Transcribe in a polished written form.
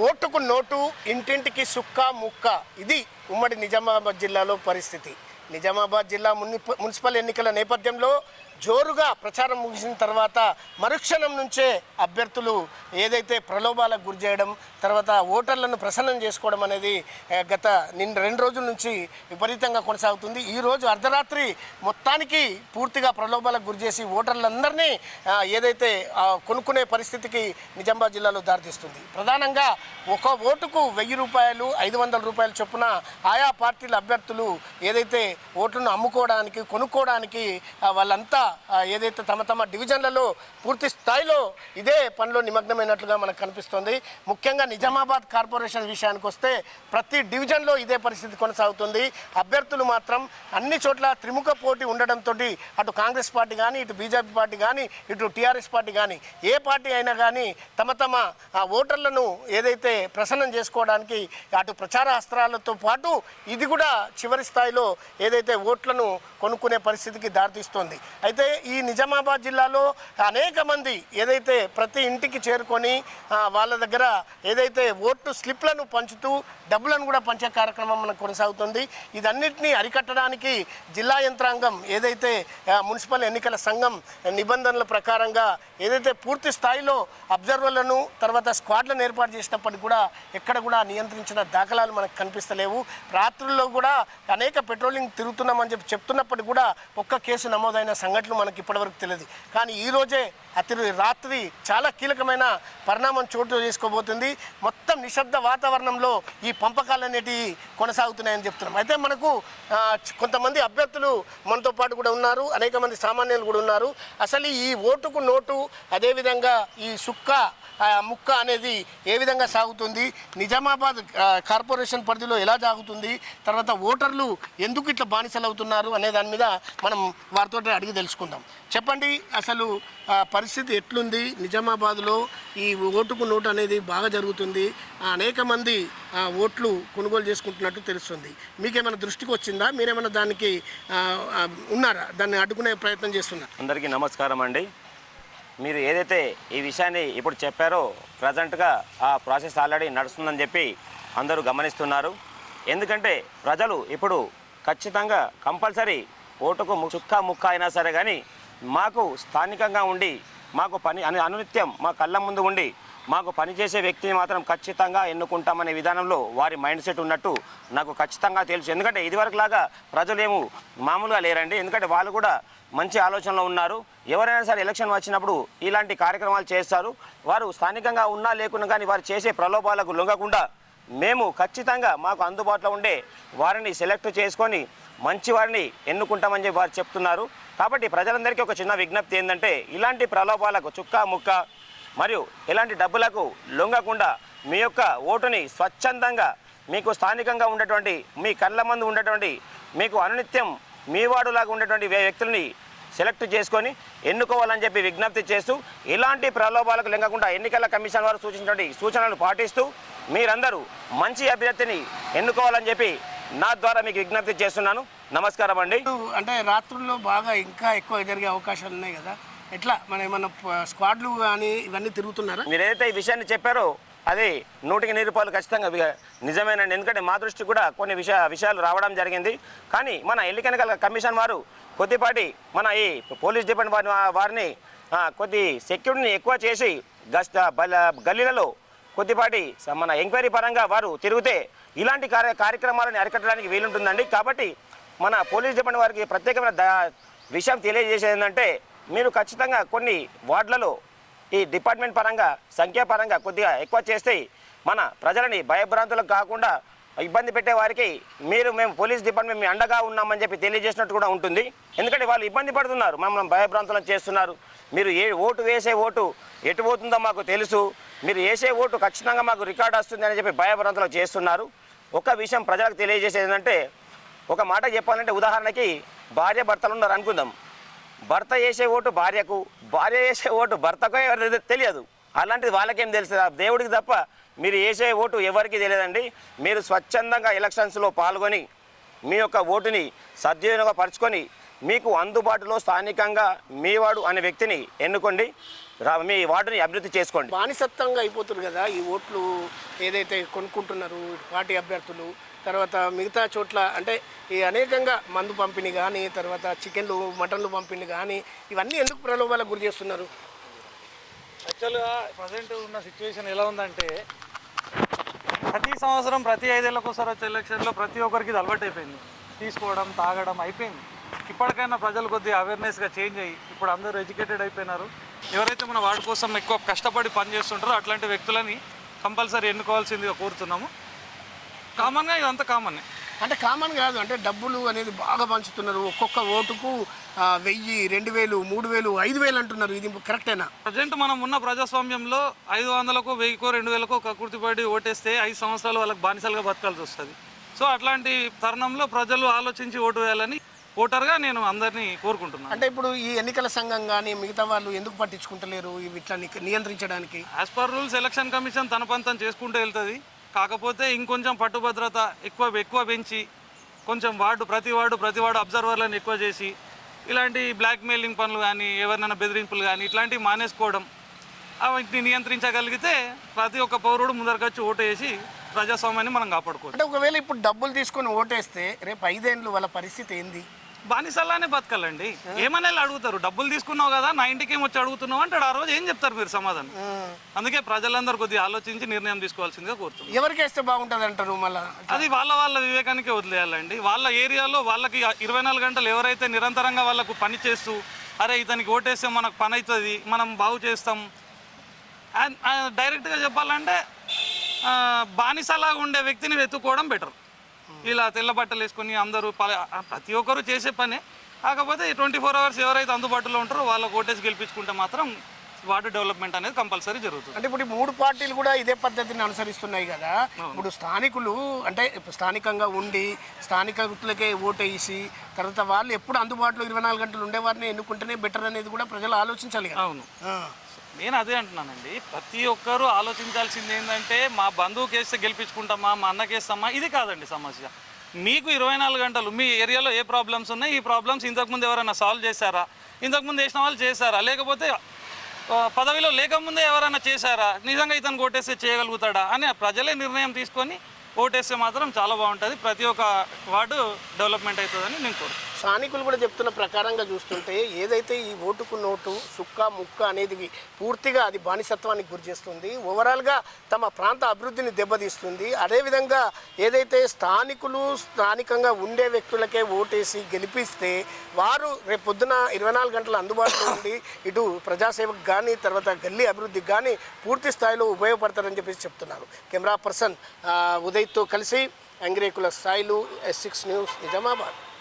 ఓటుకు నోటు, ఇంటింటికి సుక్క ముక్క, ఇది ఉమ్మడి నిజామాబాద్ జిల్లాలో పరిస్థితి. నిజామాబాద్ జిల్లా మున్సిపల్ ఎన్నికల నేపథ్యంలో జోరుగా ప్రచారం ముగిసిన తర్వాత మరుక్షణం నుంచే అభ్యర్థులు ఏదైతే ప్రలోభాలకు గురి చేయడం, తర్వాత ఓటర్లను ప్రసన్నం చేసుకోవడం అనేది గత 2 రోజుల నుంచి విపరీతంగా కొనసాగుతుంది. ఈరోజు అర్ధరాత్రి మొత్తానికి పూర్తిగా ప్రలోభాలకు గురి చేసి ఓటర్లందరినీ ఏదైతే కొనుక్కునే పరిస్థితికి నిజామాబాద్ జిల్లాలో దారితీస్తుంది. ప్రధానంగా ఒక ఓటుకు 1000 రూపాయలు, 500 రూపాయల చొప్పున ఆయా పార్టీల అభ్యర్థులు ఏదైతే ఓట్లను అమ్ముకోవడానికి, కొనుక్కోవడానికి వాళ్ళంతా ఏదైతే తమ డివిజన్లలో పూర్తి స్థాయిలో ఇదే పనిలో నిమగ్నమైనట్లుగా మనకు కనిపిస్తుంది. ముఖ్యంగా నిజామాబాద్ కార్పొరేషన్ విషయానికి వస్తే ప్రతి డివిజన్లో ఇదే పరిస్థితి కొనసాగుతుంది. అభ్యర్థులు మాత్రం అన్ని చోట్ల త్రిముఖ పోటీ ఉండడంతో అటు కాంగ్రెస్ పార్టీ కానీ, ఇటు బీజేపీ పార్టీ కానీ, ఇటు టీఆర్ఎస్ పార్టీ కానీ, ఏ పార్టీ అయినా కానీ తమ ఓటర్లను ఏదైతే ప్రసన్నం చేసుకోవడానికి అటు ప్రచార అస్త్రాలతో పాటు ఇది కూడా చివరి స్థాయిలో ఏదైతే ఓట్లను కొనుక్కునే పరిస్థితికి దారితీస్తుంది. అయితే ఈ నిజామాబాద్ జిల్లాలో అనేక మంది ఏదైతే ప్రతి ఇంటికి చేరుకొని వాళ్ళ దగ్గర ఏదైతే ఓటు స్లిప్లను పంచుతూ డబ్బులను కూడా పంచే కార్యక్రమం మనకు కొనసాగుతుంది. ఇదన్నిటినీ అరికట్టడానికి జిల్లా యంత్రాంగం ఏదైతే మున్సిపల్ ఎన్నికల సంఘం నిబంధనల ప్రకారంగా ఏదైతే పూర్తి స్థాయిలో అబ్జర్వర్లను తర్వాత స్క్వాడ్లను ఏర్పాటు చేసినప్పటికీ కూడా ఎక్కడ కూడా నియంత్రించిన దాఖలాలు మనకు కనిపిస్తలేవు. రాత్రుల్లో కూడా అనేక పెట్రోలింగ్ తిరుగుతున్నామని చెప్తున్నప్పటికీ కూడా ఒక్క కేసు నమోదైన సంఘటనలు మనకి ఇప్పటివరకు తెలియదు. కానీ ఈరోజే రాత్రి చాలా కీలకమైన పరిణామం చోటు చేసుకోబోతుంది. మొత్తం నిశ్శబ్ద వాతావరణంలో ఈ పంపకాలు అనేటివి కొనసాగుతున్నాయని చెప్తున్నాం. అయితే మనకు కొంతమంది అభ్యర్థులు మనతో పాటు కూడా ఉన్నారు, అనేక మంది సామాన్యులు కూడా ఉన్నారు. అసలు ఈ ఓటుకు నోటు, అదేవిధంగా ఈ సుక్క ముక్క అనేది ఏ విధంగా సాగుతుంది, నిజామాబాద్ కార్పొరేషన్ పరిధిలో ఎలా సాగుతుంది, తర్వాత ఓటర్లు ఎందుకు ఇట్లా బానిసలు అవుతున్నారు అనే దాని మీద మనం వారితో అడిగి తెలుసుకుందాం. చెప్పండి, అసలు పరిస్థితి ఎట్లుంది? నిజామాబాద్లో ఈ ఓటుకు నోటు అనేది బాగా జరుగుతుంది, అనేక మంది ఓట్లు కొనుగోలు చేసుకుంటున్నట్టు తెలుస్తుంది. మీకేమైనా దృష్టికి వచ్చిందా? మీరేమైనా దానికి ఉన్నారా? దాన్ని అడ్డుకునే ప్రయత్నం చేస్తున్నారు? అందరికీ నమస్కారం అండి. మీరు ఏదైతే ఈ విషయాన్ని ఇప్పుడు చెప్పారో ప్రజెంట్గా ఆ ప్రాసెస్ ఆల్రెడీ నడుస్తుందని చెప్పి అందరూ గమనిస్తున్నారు. ఎందుకంటే ప్రజలు ఇప్పుడు ఖచ్చితంగా కంపల్సరీ ఓటుకు చుక్క ముక్క అయినా సరే కానీ మాకు స్థానికంగా ఉండి మాకు అనునిత్యం మా కళ్ళ ముందు ఉండి మాకు పనిచేసే వ్యక్తిని మాత్రం ఖచ్చితంగా ఎన్నుకుంటామనే విధానంలో వారి మైండ్ సెట్ ఉన్నట్టు నాకు ఖచ్చితంగా తెలుసు. ఎందుకంటే ఇదివరకులాగా ప్రజలేమో మామూలుగా లేరండి. ఎందుకంటే వాళ్ళు కూడా మంచి ఆలోచనలో ఉన్నారు. ఎవరైనా సరే ఎలక్షన్ వచ్చినప్పుడు ఇలాంటి కార్యక్రమాలు చేస్తారు. వారు స్థానికంగా ఉన్నా లేకున్నా కానీ వారు చేసే ప్రలోభాలకు లొంగకుండా మేము ఖచ్చితంగా మాకు అందుబాటులో ఉండే వారిని సెలెక్ట్ చేసుకొని మంచి వారిని ఎన్నుకుంటామని చెప్పి వారు చెప్తున్నారు. కాబట్టి ప్రజలందరికీ ఒక చిన్న విజ్ఞప్తి ఏంటంటే ఇలాంటి ప్రలోభాలకు చుక్క ముక్క మరియు ఇలాంటి డబ్బులకు లొంగకుండా మీ యొక్క ఓటుని స్వచ్ఛందంగా మీకు స్థానికంగా ఉండేటువంటి మీ కళ్ళ ముందు ఉండేటువంటి మీకు అనునిత్యం మీ వాడులాగా ఉండేటువంటి వ్యక్తులని సెలెక్ట్ చేసుకొని ఎన్నుకోవాలని చెప్పి విజ్ఞప్తి చేస్తూ ఇలాంటి ప్రలోభాలకు లొంగకుండా ఎన్నికల కమిషన్ వారు సూచించినటువంటి సూచనలు పాటిస్తూ మీరందరూ మంచి అభ్యర్థిని ఎన్నుకోవాలని చెప్పి నా ద్వారా మీకు విజ్ఞప్తి చేస్తున్నాను. నమస్కారం అండి. అంటే రాత్రుల్లో బాగా ఇంకా ఎక్కువ జరిగే అవకాశాలు ఉన్నాయి కదా, ఎట్లా మన స్క్వాడ్లు కానీ ఇవన్నీ తిరుగుతున్నారా? మీరు ఏదైతే ఈ విషయాన్ని చెప్పారో అది 100కి 100 రూపాయలు ఖచ్చితంగా నిజమేనండి. ఎందుకంటే మా దృష్టి కూడా కొన్ని విషయాలు రావడం జరిగింది. కానీ మన ఎన్నికల కమిషన్ వారు కొద్దిపాటి మన ఈ పోలీస్ డిపార్ట్మెంట్ వారిని కొద్ది సెక్యూరిటీని ఎక్కువ చేసి గల్లీలలో కొద్దిపాటి మన ఎంక్వైరీ పరంగా వారు తిరిగితే ఇలాంటి కార్యక్రమాలను అరికట్టడానికి వీలుంటుందండి. కాబట్టి మన పోలీస్ డిపార్ట్మెంట్ వారికి ప్రత్యేకమైన విషయం తెలియజేసేది ఏంటంటే మీరు ఖచ్చితంగా కొన్ని వార్డులలో ఈ డిపార్ట్మెంట్ పరంగా సంఖ్యాపరంగా కొద్దిగా ఎక్కువ చేస్తే మన ప్రజలని భయభ్రాంతులకు కాకుండా ఇబ్బంది పెట్టే వారికి మేము పోలీస్ డిపార్ట్మెంట్ మీ అండగా ఉన్నామని చెప్పి తెలియజేసినట్టు కూడా ఉంటుంది. ఎందుకంటే వాళ్ళు ఇబ్బంది పడుతున్నారు, మమ్మల్ని భయభ్రాంతులను చేస్తున్నారు. మీరు వేసే ఓటు ఎటు పోతుందో మాకు తెలుసు, మీరు వేసే ఓటు ఖచ్చితంగా మాకు రికార్డ్ వస్తుంది అని చెప్పి భయభ్రాంతులు చేస్తున్నారు. ఒక విషయం ప్రజలకు తెలియజేసేది ఏంటంటే ఒక మాట చెప్పాలంటే ఉదాహరణకి భార్య భర్తలు ఉన్నారు అనుకుందాం. భర్త వేసే ఓటు భార్యకు, భార్య వేసే ఓటు భర్తకు తెలియదు. అలాంటిది వాళ్ళకేం తెలుసు? దేవుడికి తప్ప మీరు వేసే ఓటు ఎవరికి తెలియదండి. మీరు స్వచ్ఛందంగా ఎలక్షన్స్లో పాల్గొని మీ యొక్క ఓటుని సద్వినియోగపరచుకొని మీకు అందుబాటులో స్థానికంగా మీ వాడు అనే వ్యక్తిని ఎన్నుకోండి, మీ వార్డుని అభివృద్ధి చేసుకోండి. బానిసత్వంగా అయిపోతున్నారు కదా ఈ ఓట్లు ఏదైతే కొనుక్కుంటున్నారు పార్టీ అభ్యర్థులు, తర్వాత మిగతా చోట్ల అంటే ఈ అనేకంగా మందు పంపిణీ కానీ, తర్వాత చికెన్లు మటన్లు పంపిణీ కానీ, ఇవన్నీ ఎందుకు ప్రలోభాలకు గురి చేస్తున్నారు? యాక్చువల్గా ప్రజెంట్ ఉన్న సిచ్యువేషన్ ఎలా ఉందంటే ప్రతి సంవత్సరం ప్రతి 5 ఏళ్ళకి ఒకసారి వచ్చే ఎలక్షన్లో ప్రతి ఒక్కరికి ఇది అలవాటు అయిపోయింది, తీసుకోవడం తాగడం అయిపోయింది. ఇప్పటికైనా ప్రజలు కొద్దిగా అవేర్నెస్గా చేంజ్ అయ్యి ఇప్పుడు అందరూ ఎడ్యుకేటెడ్ అయిపోయినారు. ఎవరైతే మన వాడి కోసం ఎక్కువ కష్టపడి పనిచేస్తుంటారో అట్లాంటి వ్యక్తులని కంపల్సరీ ఎన్నుకోవాల్సిందిగా కోరుతున్నాము. కామన్గా ఇదంతా కామన్నే, అంటే కామన్ కాదు, అంటే డబ్బులు అనేది బాగా పంచుతున్నారు. ఒక్కొక్క ఓటుకు 1000, 2000, 3000, 5000 అంటున్నారు. ఇది కరెక్టేనా? ప్రజెంట్ మనం ఉన్న ప్రజాస్వామ్యంలో 500కో 1000కో 2000కో కకృతిపడి ఓటేస్తే 5 సంవత్సరాలు వాళ్ళకి బానిసలుగా బతకాల్సి వస్తుంది. సో అట్లాంటి తరుణంలో ప్రజలు ఆలోచించి ఓటు వేయాలని ఓటర్గా నేను అందరినీ కోరుకుంటున్నాను. అంటే ఇప్పుడు ఈ ఎన్నికల సంఘం కానీ మిగతా వాళ్ళు ఎందుకు పట్టించుకుంటలేరు ఇవి ఇట్లా నియంత్రించడానికి? As per rules election commission తన పని తను చేసుకుంటూ వెళ్తుంది. కాకపోతే ఇంకొంచెం పట్టుభద్రత ఎక్కువ పెంచి కొంచెం ప్రతి వార్డు అబ్జర్వర్లను ఎక్కువ చేసి ఇలాంటి బ్లాక్ మెయిలింగ్ పనులు కానీ ఎవరినైనా బెదిరింపులు కానీ ఇట్లాంటివి మానేసుకోవడం, వీటిని నియంత్రించగలిగితే ప్రతి ఒక్క పౌరుడు ముందరకొచ్చి ఓటు వేసి ప్రజాస్వామ్యాన్ని మనం కాపాడుకోవచ్చు. అంటే ఒకవేళ ఇప్పుడు డబ్బులు తీసుకొని ఓటేస్తే రేపు 5 ఏళ్ళు వాళ్ళ పరిస్థితి ఏంది? బానిసల్లానే బతకాలండి. ఏమన్నా అడుగుతారు, డబ్బులు తీసుకున్నావు కదా నా ఇంటికి ఏమొచ్చి అడుగుతున్నావు అంటాడు. ఆ రోజు ఏం చెప్తారు మీరు సమాధానం? అందుకే ప్రజలందరూ కొద్దిగా ఆలోచించి నిర్ణయం తీసుకోవాల్సిందిగా కోరుతున్నారు. ఎవరికి వేస్తే బాగుంటుంది అంటారు? మళ్ళీ అది వాళ్ళ వివేకానికే వదిలేయాలండి. వాళ్ళ ఏరియాలో వాళ్ళకి 24 గంటలు ఎవరైతే నిరంతరంగా వాళ్ళకు పని చేస్తూ అరే ఇతనికి ఓటేస్తే మనకు పని అవుతుంది, మనం బాగు చేస్తాం, డైరెక్ట్గా చెప్పాలంటే బానిసలాగా ఉండే వ్యక్తిని వెతుక్కోవడం బెటర్. ఇలా తెల్ల బట్టలు వేసుకొని అందరూ ప్రతి ఒక్కరు చేసే పనే. కాకపోతే 24 అవర్స్ ఎవరైతే అందుబాటులో ఉంటారో వాళ్ళకు ఓటేసి గెలిపించుకుంటే మాత్రం వార్డు డెవలప్మెంట్ అనేది కంపల్సరీ జరుగుతుంది. అంటే ఇప్పుడు 3 పార్టీలు కూడా ఇదే పద్ధతిని అనుసరిస్తున్నాయి కదా. ఇప్పుడు స్థానికులు అంటే స్థానికంగా ఉండి స్థానిక వ్యక్తులకే ఓటేసి తర్వాత వాళ్ళు ఎప్పుడు అందుబాటులో 24 గంటలు ఉండేవారిని ఎన్నుకుంటేనే బెటర్ అనేది కూడా ప్రజలు ఆలోచించాలి కదా. అవును, నేను అదే అంటున్నానండి. ప్రతి ఒక్కరూ ఆలోచించాల్సింది ఏంటంటే మా బంధువుకి వేస్తే గెలిపించుకుంటామా, మా అన్నకి వేస్తామా, ఇది కాదండి సమస్య. మీకు 24 గంటలు మీ ఏరియాలో ఏ ప్రాబ్లమ్స్ ఉన్నాయి, ఈ ప్రాబ్లమ్స్ ఇంతకుముందు ఎవరైనా సాల్వ్ చేశారా, ఇంతకుముందు వేసిన వాళ్ళు చేశారా, లేకపోతే పదవిలో లేకముందే ఎవరైనా చేశారా, నిజంగా ఇతను ఓటేస్తే చేయగలుగుతాడా అని ప్రజలే నిర్ణయం తీసుకొని ఓటేస్తే మాత్రం చాలా బాగుంటుంది. ప్రతి ఒక్క వార్డు డెవలప్మెంట్ అవుతుందని నేను కోరుతున్నాను. స్థానికులు కూడా చెప్తున్న ప్రకారంగా చూస్తుంటే ఏదైతే ఈ ఓటుకు నోటు సుక్క ముక్క అనేది పూర్తిగా అది బానిసత్వానికి గురి చేస్తుంది, ఓవరాల్గా తమ ప్రాంత అభివృద్ధిని దెబ్బతీస్తుంది. అదేవిధంగా ఏదైతే స్థానికులు స్థానికంగా ఉండే వ్యక్తులకే ఓటేసి గెలిపిస్తే వారు రేపు పొద్దున 24 గంటలు అందుబాటులో ఉండి ఇటు ప్రజాసేవకు కానీ తర్వాత గల్లీ అభివృద్ధికి కానీ పూర్తి స్థాయిలో ఉపయోగపడతారని చెప్పేసి చెప్తున్నారు. కెమెరా పర్సన్ ఉదయ్తో కలిసి అంగిరేకుల స్థాయిలు S6 న్యూస్ నిజామాబాద్.